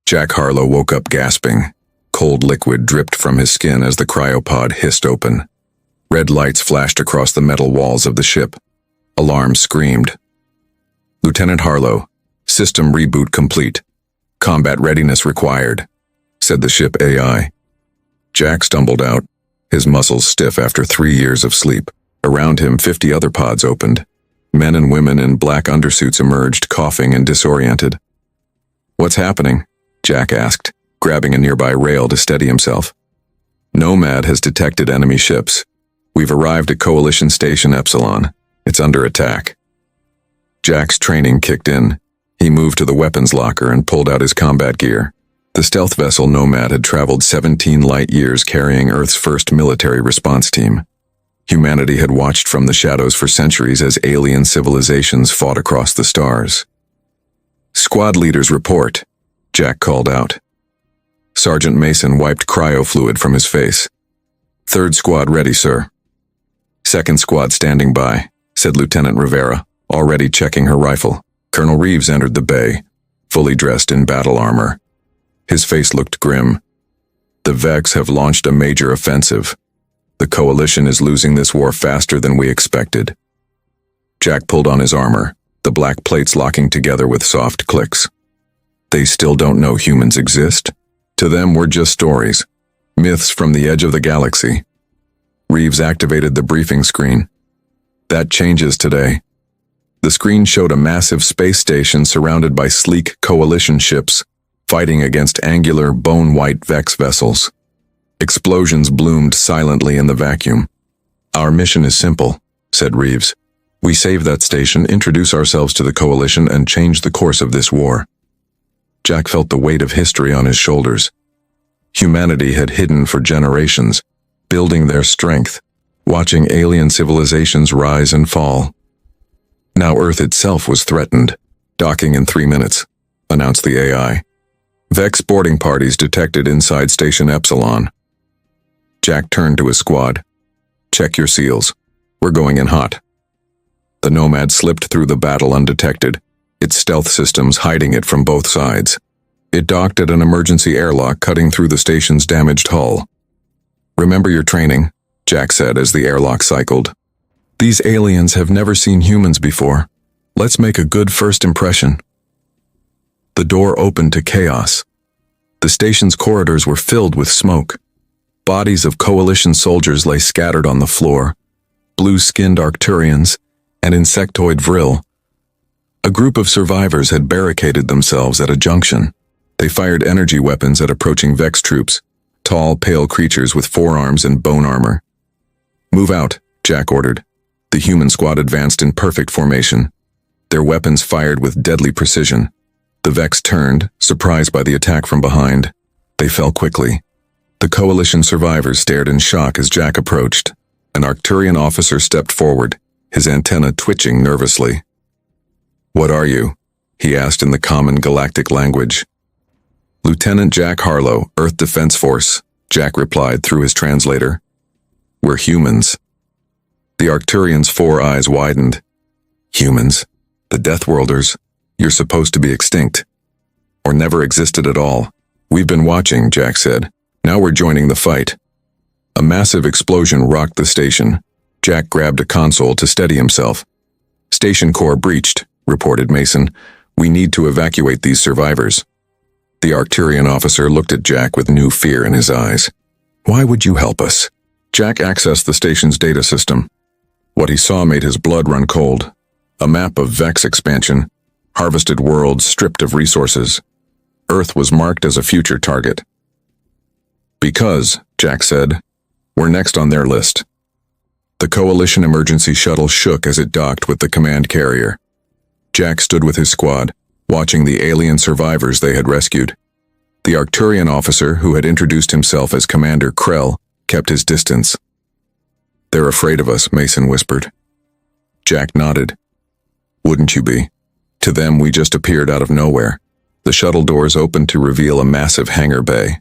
Jack Harlow woke up gasping. Cold liquid dripped from his skin as the cryopod hissed open. Red lights flashed across the metal walls of the ship. Alarms screamed. "Lieutenant Harlow, system reboot complete. Combat readiness required," said the ship AI. Jack stumbled out, his muscles stiff after 3 years of sleep. Around him, 50 other pods opened. Men and women in black undersuits emerged, coughing and disoriented. "What's happening?" Jack asked, grabbing a nearby rail to steady himself. "Nomad has detected enemy ships. We've arrived at Coalition Station Epsilon. It's under attack." Jack's training kicked in. He moved to the weapons locker and pulled out his combat gear. The stealth vessel Nomad had traveled 17 light years carrying Earth's first military response team. Humanity had watched from the shadows for centuries as alien civilizations fought across the stars. "Squad leaders report," Jack called out. Sergeant Mason wiped cryofluid from his face. "Third squad ready, sir." "Second squad standing by," said Lieutenant Rivera, already checking her rifle. Colonel Reeves entered the bay, fully dressed in battle armor. His face looked grim. "The Vex have launched a major offensive. The Coalition is losing this war faster than we expected." Jack pulled on his armor, the black plates locking together with soft clicks. "They still don't know humans exist? To them, we're just stories, myths from the edge of the galaxy." Reeves activated the briefing screen. "That changes today." The screen showed a massive space station surrounded by sleek Coalition ships, fighting against angular, bone-white Vex vessels. Explosions bloomed silently in the vacuum. "Our mission is simple," said Reeves. "We save that station, introduce ourselves to the Coalition, and change the course of this war." Jack felt the weight of history on his shoulders. Humanity had hidden for generations, building their strength, watching alien civilizations rise and fall. Now Earth itself was threatened. "Docking in 3 minutes," announced the AI. "Vex boarding parties detected inside Station Epsilon." Jack turned to his squad. "Check your seals. We're going in hot." The Nomad slipped through the battle undetected, its stealth systems hiding it from both sides. It docked at an emergency airlock cutting through the station's damaged hull. "Remember your training," Jack said as the airlock cycled. "These aliens have never seen humans before. Let's make a good first impression." The door opened to chaos. The station's corridors were filled with smoke. Bodies of Coalition soldiers lay scattered on the floor, blue-skinned Arcturians, and insectoid Vril. A group of survivors had barricaded themselves at a junction. They fired energy weapons at approaching Vex troops, tall, pale creatures with forearms and bone armor. "Move out," Jack ordered. The human squad advanced in perfect formation. Their weapons fired with deadly precision. The Vex turned, surprised by the attack from behind. They fell quickly. The Coalition survivors stared in shock as Jack approached. An Arcturian officer stepped forward, his antenna twitching nervously. "What are you?" he asked in the common galactic language. "Lieutenant Jack Harlow, Earth Defense Force," Jack replied through his translator. "We're humans." The Arcturian's 4 eyes widened. "Humans? The Deathworlders? You're supposed to be extinct. Or never existed at all." "We've been watching," Jack said. "Now we're joining the fight." A massive explosion rocked the station. Jack grabbed a console to steady himself. "Station core breached," reported Mason. "We need to evacuate these survivors." The Arcturian officer looked at Jack with new fear in his eyes. "Why would you help us?" Jack accessed the station's data system. What he saw made his blood run cold. A map of Vex expansion, harvested worlds stripped of resources. Earth was marked as a future target. "Because," Jack said, "we're next on their list." The Coalition emergency shuttle shook as it docked with the command carrier. Jack stood with his squad, watching the alien survivors they had rescued. The Arcturian officer, who had introduced himself as Commander Krell, kept his distance. "They're afraid of us," Mason whispered. Jack nodded. "Wouldn't you be? To them, we just appeared out of nowhere." The shuttle doors opened to reveal a massive hangar bay.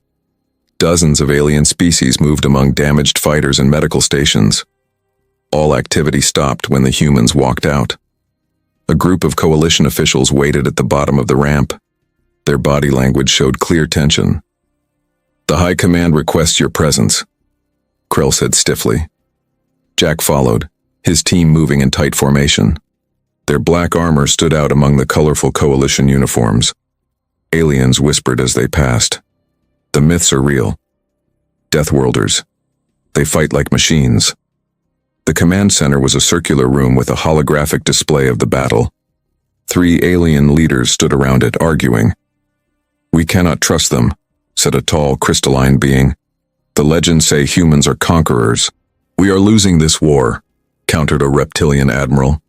Dozens of alien species moved among damaged fighters and medical stations. All activity stopped when the humans walked out. A group of Coalition officials waited at the bottom of the ramp. Their body language showed clear tension. "The High Command requests your presence," Krill said stiffly. Jack followed, his team moving in tight formation. Their black armor stood out among the colorful coalition uniforms. Aliens whispered as they passed. "The myths are real. Deathworlders. They fight like machines." The command center was a circular room with a holographic display of the battle. 3 alien leaders stood around it, arguing. "We cannot trust them," said a tall, crystalline being. "The legends say humans are conquerors." "We are losing this war," countered a reptilian admiral.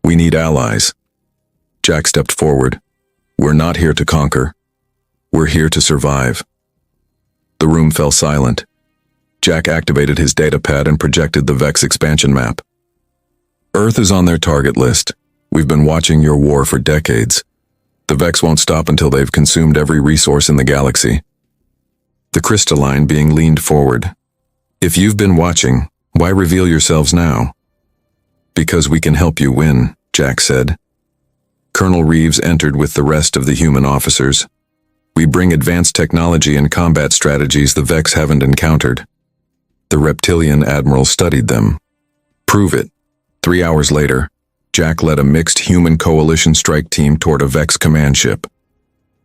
"We need allies." Jack stepped forward. "We're not here to conquer. We're here to survive." The room fell silent. Jack activated his datapad and projected the Vex expansion map. "Earth is on their target list. We've been watching your war for decades. The Vex won't stop until they've consumed every resource in the galaxy." The crystalline being leaned forward. "If you've been watching, why reveal yourselves now?" "Because we can help you win," Jack said. Colonel Reeves entered with the rest of the human officers. "We bring advanced technology and combat strategies the Vex haven't encountered." The reptilian admiral studied them. "Prove it." 3 hours later, Jack led a mixed human coalition strike team toward a Vex command ship.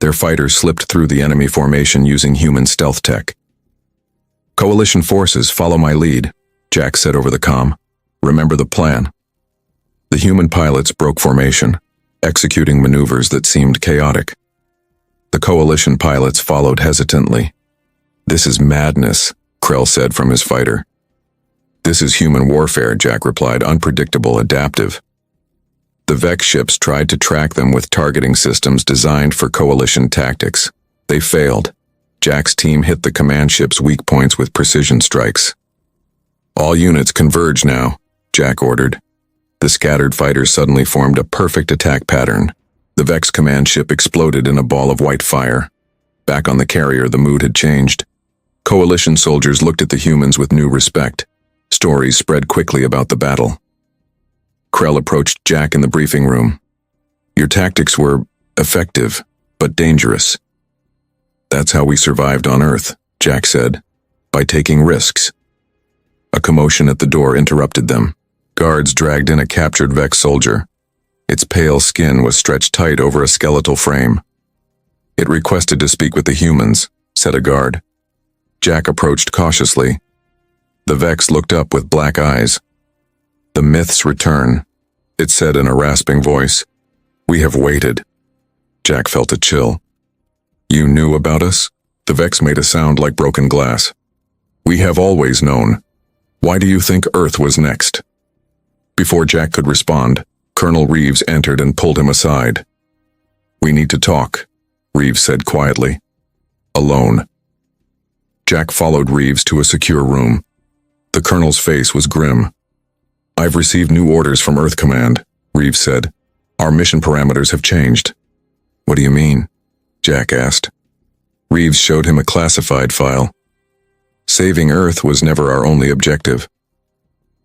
Their fighters slipped through the enemy formation using human stealth tech. "Coalition forces, follow my lead," Jack said over the comm. "Remember the plan." The human pilots broke formation, executing maneuvers that seemed chaotic. The coalition pilots followed hesitantly. "This is madness," Krell said from his fighter. "This is human warfare," Jack replied, "unpredictable, adaptive." The Vex ships tried to track them with targeting systems designed for coalition tactics. They failed. Jack's team hit the command ship's weak points with precision strikes. "All units converge now," Jack ordered. The scattered fighters suddenly formed a perfect attack pattern. The Vex command ship exploded in a ball of white fire. Back on the carrier, the mood had changed. Coalition soldiers looked at the humans with new respect. Stories spread quickly about the battle. Krell approached Jack in the briefing room. "Your tactics were effective, but dangerous." "That's how we survived on Earth," Jack said, "by taking risks." A commotion at the door interrupted them. Guards dragged in a captured Vex soldier. Its pale skin was stretched tight over a skeletal frame. "It requested to speak with the humans," said a guard. Jack approached cautiously. The Vex looked up with black eyes. "The myths return," it said in a rasping voice. "We have waited." Jack felt a chill. "You knew about us?" The Vex made a sound like broken glass. "We have always known. Why do you think Earth was next?" Before Jack could respond, Colonel Reeves entered and pulled him aside. "We need to talk," Reeves said quietly. "Alone." Jack followed Reeves to a secure room. The colonel's face was grim. "I've received new orders from Earth Command," Reeves said. "Our mission parameters have changed." "What do you mean?" Jack asked. Reeves showed him a classified file. "Saving Earth was never our only objective."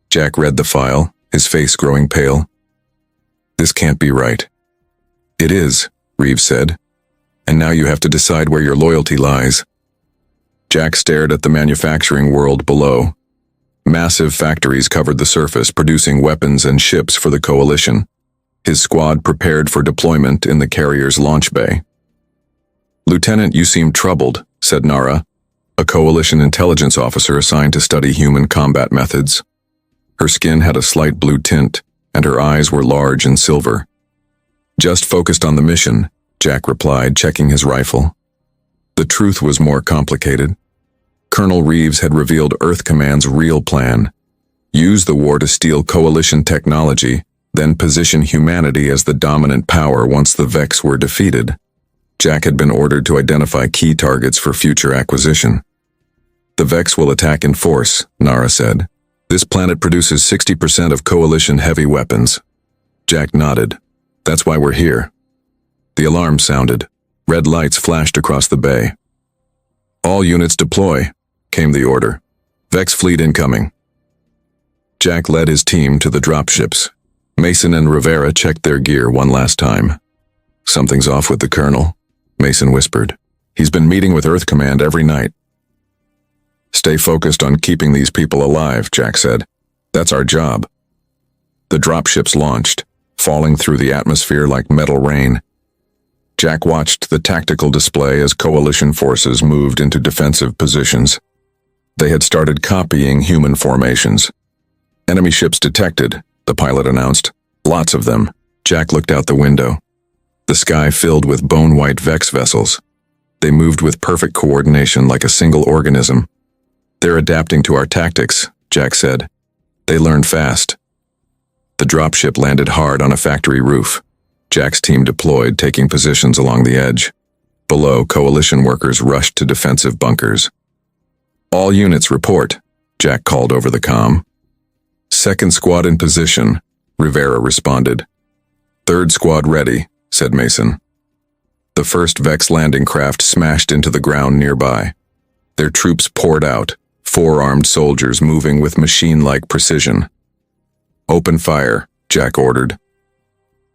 Jack read the file, his face growing pale. "This can't be right." "It is," Reeves said. "And now you have to decide where your loyalty lies." Jack stared at the manufacturing world below. Massive factories covered the surface, producing weapons and ships for the coalition. His squad prepared for deployment in the carrier's launch bay. "Lieutenant, you seem troubled," said Nara, a coalition intelligence officer assigned to study human combat methods. Her skin had a slight blue tint, and her eyes were large and silver. "Just focused on the mission," Jack replied, checking his rifle. The truth was more complicated. Colonel Reeves had revealed Earth Command's real plan. Use the war to steal coalition technology, then position humanity as the dominant power once the Vex were defeated. Jack had been ordered to identify key targets for future acquisition. "The Vex will attack in force," Nara said. "This planet produces 60% of coalition heavy weapons." Jack nodded. "That's why we're here." The alarm sounded. Red lights flashed across the bay. "All units deploy," came the order. "Vex fleet incoming." Jack led his team to the dropships. Mason and Rivera checked their gear one last time. "Something's off with the colonel," Mason whispered. He's been meeting with Earth Command every night. Stay focused on keeping these people alive, Jack said. That's our job. The dropships launched, falling through the atmosphere like metal rain. Jack watched the tactical display as coalition forces moved into defensive positions. They had started copying human formations. Enemy ships detected, the pilot announced. Lots of them. Jack looked out the window. The sky filled with bone-white Vex vessels. They moved with perfect coordination like a single organism. They're adapting to our tactics, Jack said. They learn fast. The dropship landed hard on a factory roof. Jack's team deployed, taking positions along the edge. Below, coalition workers rushed to defensive bunkers. All units report, Jack called over the comm. Second squad in position, Rivera responded. Third squad ready, said Mason. The first Vex landing craft smashed into the ground nearby. Their troops poured out, 4 armed soldiers moving with machine-like precision. Open fire, Jack ordered.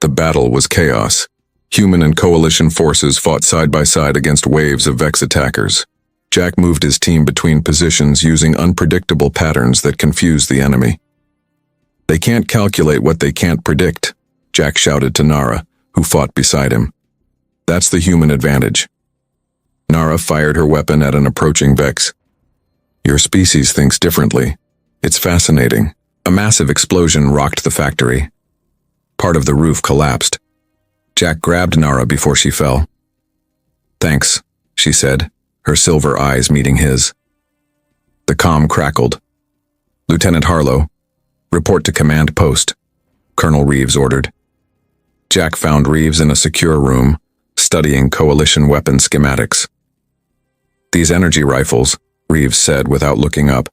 The battle was chaos. Human and coalition forces fought side by side against waves of Vex attackers. Jack moved his team between positions using unpredictable patterns that confused the enemy. They can't calculate what they can't predict, Jack shouted to Nara, who fought beside him. That's the human advantage. Nara fired her weapon at an approaching Vex. Your species thinks differently. It's fascinating. A massive explosion rocked the factory. Part of the roof collapsed. Jack grabbed Nara before she fell. Thanks, she said, her silver eyes meeting his. The comm crackled. Lieutenant Harlow, report to command post, Colonel Reeves ordered. Jack found Reeves in a secure room, studying coalition weapon schematics. These energy rifles, Reeves said without looking up.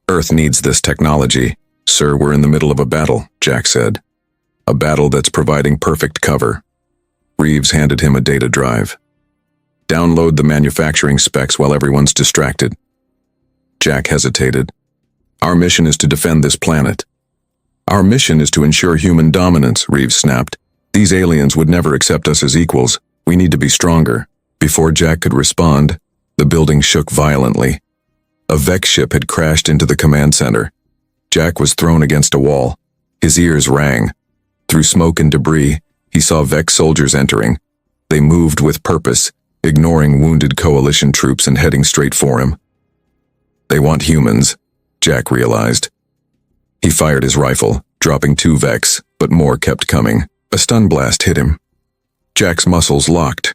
Earth needs this technology. Sir, we're in the middle of a battle, Jack said. A battle that's providing perfect cover. Reeves handed him a data drive. Download the manufacturing specs while everyone's distracted. Jack hesitated. Our mission is to defend this planet. Our mission is to ensure human dominance, Reeves snapped. These aliens would never accept us as equals. We need to be stronger. Before Jack could respond, the building shook violently. A Vex ship had crashed into the command center. Jack was thrown against a wall. His ears rang. Through smoke and debris, he saw Vex soldiers entering. They moved with purpose, ignoring wounded coalition troops and heading straight for him. They want humans, Jack realized. He fired his rifle, dropping 2 Vex, but more kept coming. A stun blast hit him. Jack's muscles locked.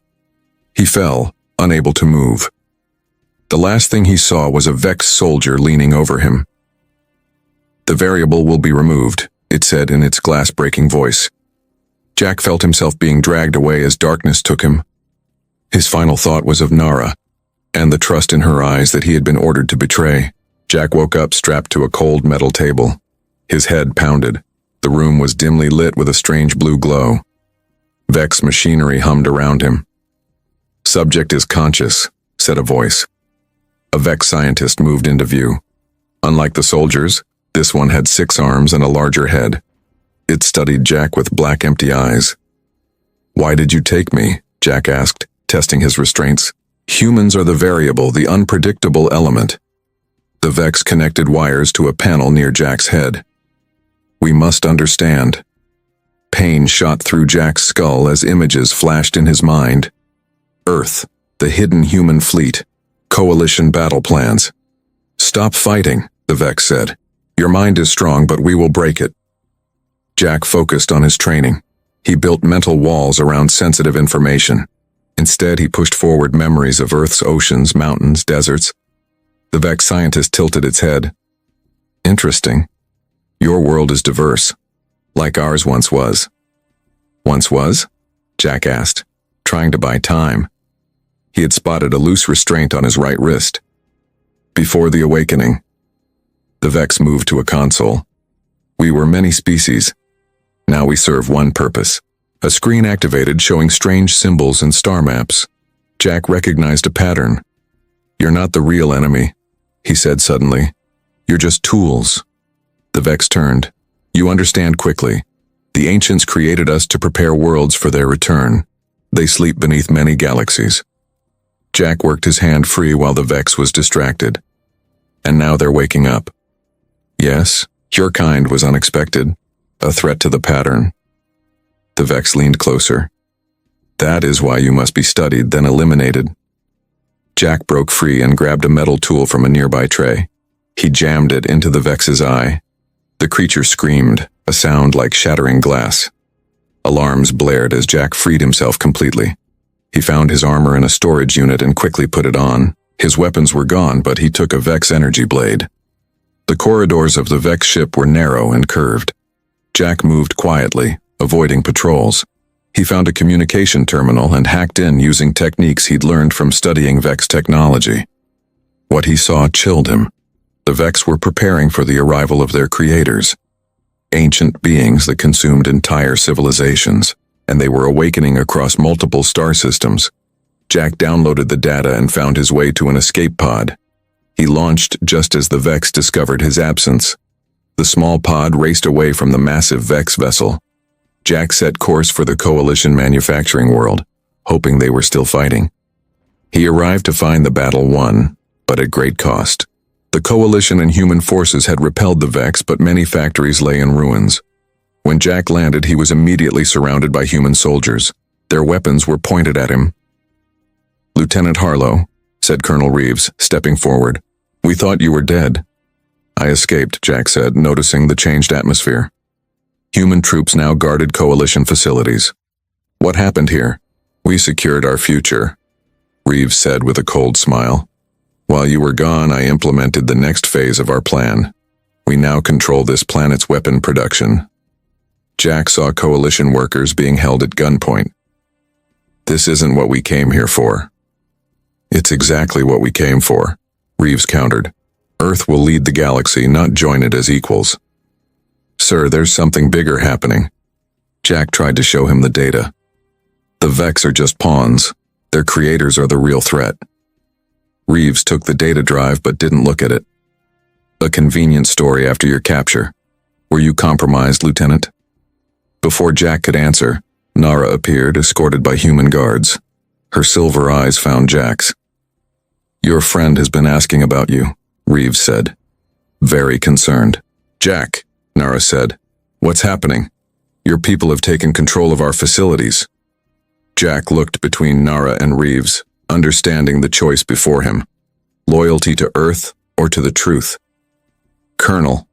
He fell, unable to move. The last thing he saw was a Vex soldier leaning over him. The variable will be removed, it said in its glass-breaking voice. Jack felt himself being dragged away as darkness took him. His final thought was of Nara, and the trust in her eyes that he had been ordered to betray. Jack woke up strapped to a cold metal table. His head pounded. The room was dimly lit with a strange blue glow. Vex machinery hummed around him. Subject is conscious, said a voice. A Vex scientist moved into view. Unlike the soldiers, this one had 6 arms and a larger head. It studied Jack with black empty eyes. Why did you take me? Jack asked, testing his restraints. Humans are the variable, the unpredictable element. The Vex connected wires to a panel near Jack's head. We must understand. Pain shot through Jack's skull as images flashed in his mind. Earth, the hidden human fleet, coalition battle plans. Stop fighting, the Vex said. Your mind is strong, but we will break it. Jack focused on his training. He built mental walls around sensitive information. Instead, he pushed forward memories of Earth's oceans, mountains, deserts. The Vex scientist tilted its head. Interesting. Your world is diverse, like ours once was. Once was? Jack asked, trying to buy time. He had spotted a loose restraint on his right wrist. Before the awakening. The Vex moved to a console. We were many species. Now we serve one purpose. A screen activated showing strange symbols and star maps. Jack recognized a pattern. You're not the real enemy, he said suddenly. You're just tools. The Vex turned. You understand quickly. The ancients created us to prepare worlds for their return. They sleep beneath many galaxies. Jack worked his hand free while the Vex was distracted. And now they're waking up. Yes, your kind was unexpected, a threat to the pattern. The Vex leaned closer. That is why you must be studied, then eliminated. Jack broke free and grabbed a metal tool from a nearby tray. He jammed it into the Vex's eye. The creature screamed, a sound like shattering glass. Alarms blared as Jack freed himself completely. He found his armor in a storage unit and quickly put it on. His weapons were gone, but he took a Vex energy blade. The corridors of the Vex ship were narrow and curved. Jack moved quietly, avoiding patrols. He found a communication terminal and hacked in using techniques he'd learned from studying Vex technology. What he saw chilled him. The Vex were preparing for the arrival of their creators. Ancient beings that consumed entire civilizations, and they were awakening across multiple star systems. Jack downloaded the data and found his way to an escape pod. He launched just as the Vex discovered his absence. The small pod raced away from the massive Vex vessel. Jack set course for the Coalition manufacturing world, hoping they were still fighting. He arrived to find the battle won, but at great cost. The Coalition and human forces had repelled the Vex, but many factories lay in ruins. When Jack landed, he was immediately surrounded by human soldiers. Their weapons were pointed at him. "Lieutenant Harlow," said Colonel Reeves, stepping forward. "We thought you were dead." "I escaped," Jack said, noticing the changed atmosphere. Human troops now guarded Coalition facilities. "What happened here?" "We secured our future," Reeves said with a cold smile. "While you were gone, I implemented the next phase of our plan. We now control this planet's weapon production." Jack saw Coalition workers being held at gunpoint. "This isn't what we came here for." "It's exactly what we came for," Reeves countered. "Earth will lead the galaxy, not join it as equals." "Sir, there's something bigger happening." Jack tried to show him the data. "The Vex are just pawns. Their creators are the real threat." Reeves took the data drive but didn't look at it. "A convenient story after your capture. Were you compromised, Lieutenant?" Before Jack could answer, Nara appeared, escorted by human guards. Her silver eyes found Jack's. "Your friend has been asking about you," Reeves said. Very concerned. "Jack," Nara said, "what's happening? Your people have taken control of our facilities." Jack looked between Nara and Reeves, understanding the choice before him. Loyalty to Earth or to the truth? "Colonel,"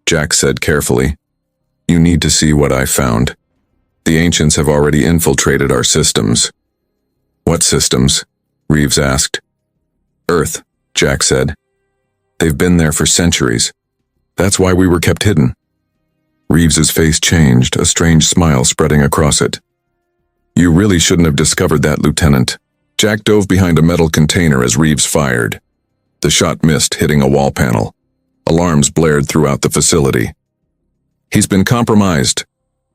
Jack said carefully, "you need to see what I found. The ancients have already infiltrated our systems." "What systems?" Reeves asked. "Earth," Jack said. "They've been there for centuries. That's why we were kept hidden." Reeves's face changed, a strange smile spreading across it. "You really shouldn't have discovered that, Lieutenant." Jack dove behind a metal container as Reeves fired. The shot missed, hitting a wall panel. Alarms blared throughout the facility. "He's been compromised,"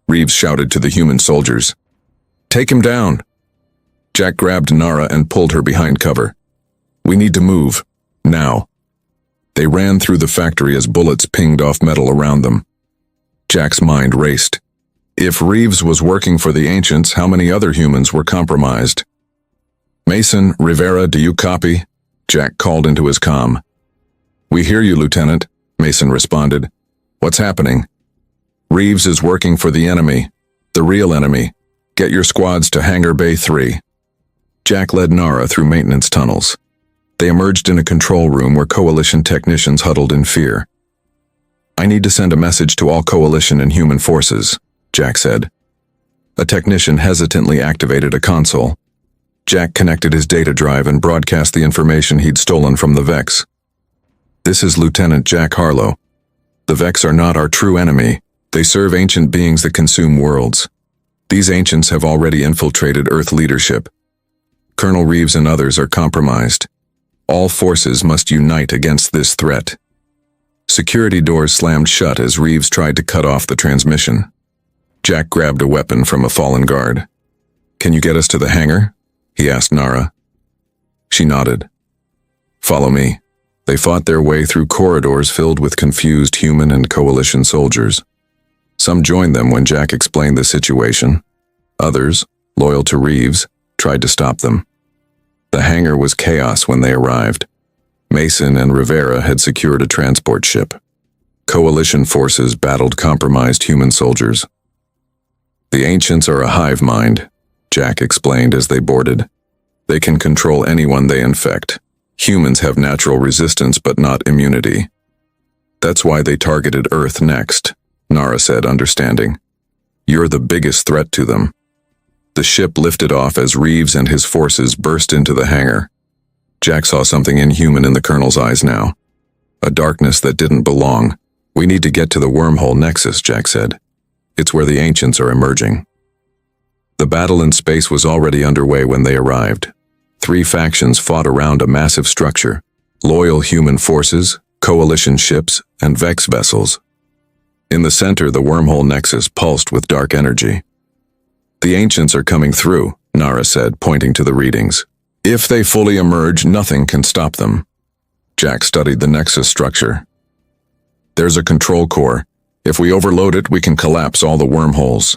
Reeves shouted to the human soldiers. "Take him down." Jack grabbed Nara and pulled her behind cover. "We need to move. Now." They ran through the factory as bullets pinged off metal around them. Jack's mind raced. If Reeves was working for the ancients, how many other humans were compromised? "Mason, Rivera, do you copy?" Jack called into his comm. "We hear you, Lieutenant," Mason responded. "What's happening?" "Reeves is working for the enemy. The real enemy. Get your squads to Hangar Bay 3. Jack led Nara through maintenance tunnels. They emerged in a control room where Coalition technicians huddled in fear. "I need to send a message to all Coalition and human forces," Jack said. A technician hesitantly activated a console. Jack connected his data drive and broadcast the information he'd stolen from the Vex. "This is Lieutenant Jack Harlow. The Vex are not our true enemy. They serve ancient beings that consume worlds. These ancients have already infiltrated Earth leadership. Colonel Reeves and others are compromised. All forces must unite against this threat." Security doors slammed shut as Reeves tried to cut off the transmission. Jack grabbed a weapon from a fallen guard. "Can you get us to the hangar?" he asked Nara. She nodded. "Follow me." They fought their way through corridors filled with confused human and Coalition soldiers. Some joined them when Jack explained the situation. Others, loyal to Reeves, tried to stop them. The hangar was chaos when they arrived. Mason and Rivera had secured a transport ship. Coalition forces battled compromised human soldiers. The Ancients are a hive mind, Jack explained as they boarded. They can control anyone they infect. Humans have natural resistance but not immunity. That's why they targeted Earth next, Nara said, understanding. You're the biggest threat to them. The ship lifted off as Reeves and his forces burst into the hangar. Jack saw something inhuman in the Colonel's eyes now. A darkness that didn't belong. We need to get to the wormhole nexus, Jack said. It's where the Ancients are emerging. The battle in space was already underway when they arrived. 3 factions fought around a massive structure. Loyal human forces, coalition ships, and Vex vessels. In the center, the wormhole nexus pulsed with dark energy. The Ancients are coming through, Nara said, pointing to the readings. If they fully emerge, nothing can stop them. Jack studied the nexus structure. There's a control core. If we overload it, we can collapse all the wormholes.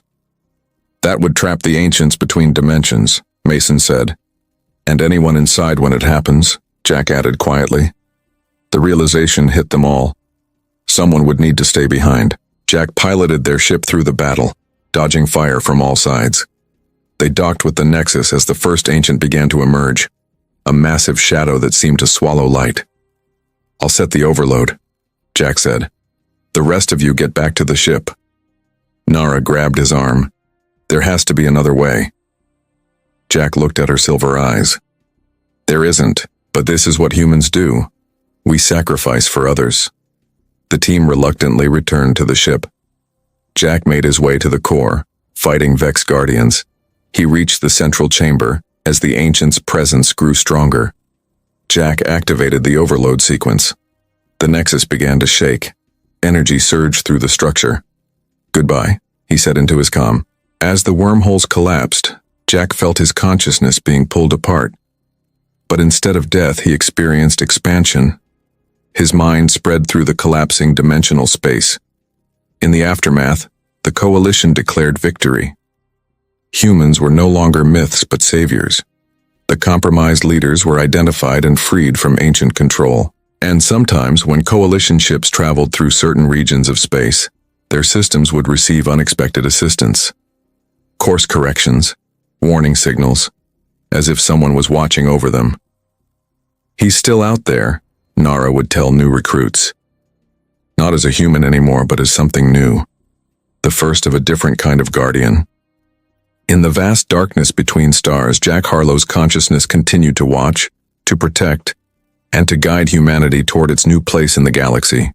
That would trap the Ancients between dimensions, Mason said. And anyone inside when it happens, Jack added quietly. The realization hit them all. Someone would need to stay behind. Jack piloted their ship through the battle, dodging fire from all sides. They docked with the Nexus as the first Ancient began to emerge, a massive shadow that seemed to swallow light. I'll set the overload, Jack said. The rest of you get back to the ship. Nara grabbed his arm. There has to be another way. Jack looked at her silver eyes. There isn't, but this is what humans do. We sacrifice for others. The team reluctantly returned to the ship. Jack made his way to the core, fighting Vex Guardians. He reached the central chamber as the Ancient's presence grew stronger. Jack activated the overload sequence. The Nexus began to shake. Energy surged through the structure. Goodbye, he said into his comm. As the wormholes collapsed, Jack felt his consciousness being pulled apart. But instead of death, he experienced expansion. His mind spread through the collapsing dimensional space. In the aftermath, the Coalition declared victory. Humans were no longer myths but saviors. The compromised leaders were identified and freed from ancient control. And sometimes, when Coalition ships traveled through certain regions of space, their systems would receive unexpected assistance. Course corrections, warning signals, as if someone was watching over them. He's still out there, Nara would tell new recruits. Not as a human anymore, but as something new. The first of a different kind of guardian. In the vast darkness between stars, Jack Harlow's consciousness continued to watch, to protect, and to guide humanity toward its new place in the galaxy.